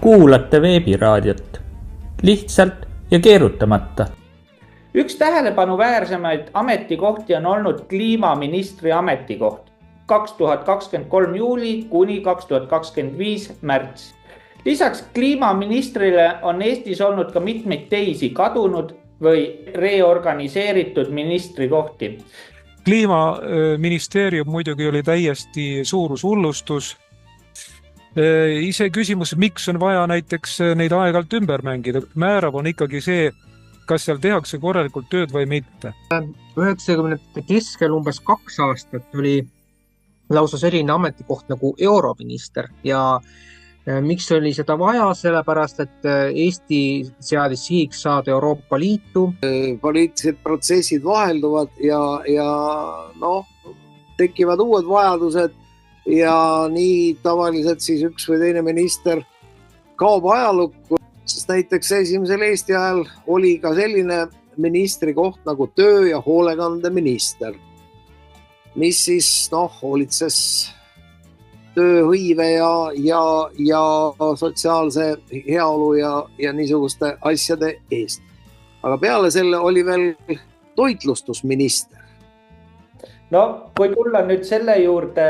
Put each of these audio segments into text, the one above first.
kuulate veebiraadiot. Lihtsalt ja keerutamata. Üks tähelepanu-väärsemaid ametikohti on olnud kliimaministri ametikoht 2023 juuli kuni 2025 märts. Lisaks kliimaministrile on Eestis olnud ka mitmeid teisi kadunud või reorganiseeritud ministrikohti. Kliimaministeerium muidugi oli täiesti suurushullustus. Ise küsimus, miks on vaja näiteks neid aeg-ajalt ümber mängida. Määrav on ikkagi see, kas seal tehakse korralikult tööd või mitte. 90. keskel umbes 2 aastat oli lausa selline ametikoht nagu eurominister ja miks oli seda vaja, sellepärast, et Eesti seadis sihiks saada Euroopa Liitu. Poliitilised protsessid vahelduvad ja tekivad uued vajadused ja nii tavaliselt siis üks või teine minister kaob ajalukku, sest näiteks esimesel Eesti ajal oli ka selline ministri koht nagu töö- ja hoolekandeminister, mis siis hoolitses tööhõive ja sotsiaalse heaolu ja niisuguste asjade eest. Aga peale selle oli veel toitlustusminister. Kui tulla nüüd selle juurde,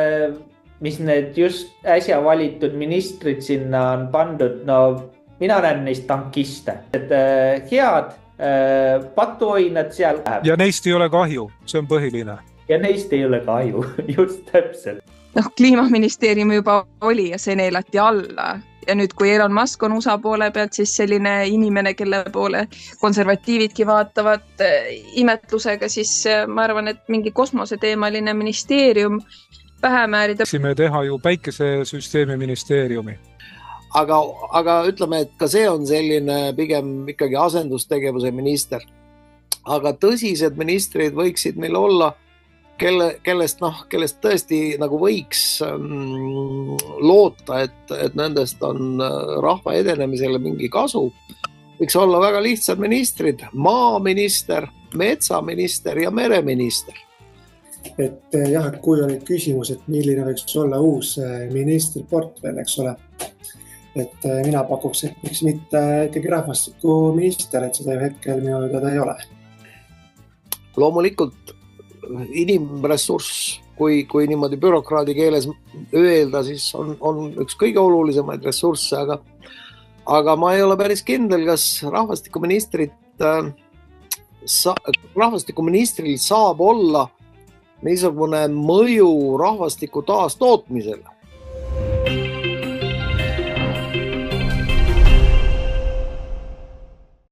mis need just äsja valitud ministrid sinna on pandud, mina näen neist tankiste. Head patuoinad seal läheb. Ja neist ei ole kahju, see on põhiline. Ja neist ei ole kahju, just täpselt. Kliimaministeerium juba oli ja see neelati alla. Ja nüüd, kui Elon Musk on USA poole pealt, siis selline inimene, kelle poole konservatiividki vaatavad imetlusega, siis ma arvan, et mingi kosmoseteemaline ministeerium pähe määrida. Võiksime teha ju päikesesüsteemi ministeeriumi. Aga ütleme, et ka see on selline pigem ikkagi asendustegevuse minister. Aga tõsised ministrid võiksid meil olla, kellest tõesti nagu võiks loota, et nendest on rahva edenemisele mingi kasu. Võiks olla väga lihtsad ministrid, maaminister, metsaminister ja mereminister. Et kui on nüüd küsimus, et milline võiks olla uus ministri portfell, eks ole. Et mina pakuks, et miks mitte ikkagi rahvastikuminister, et seda hetkel minu teada ei ole. Loomulikult inimressurss, kui niimoodi bürokraadi keeles öelda, siis on üks kõige olulisemaid ressursse, aga ma ei ole päris kindel, kas rahvastikuministril saab olla niisugune mõju rahvastiku taastootmisele.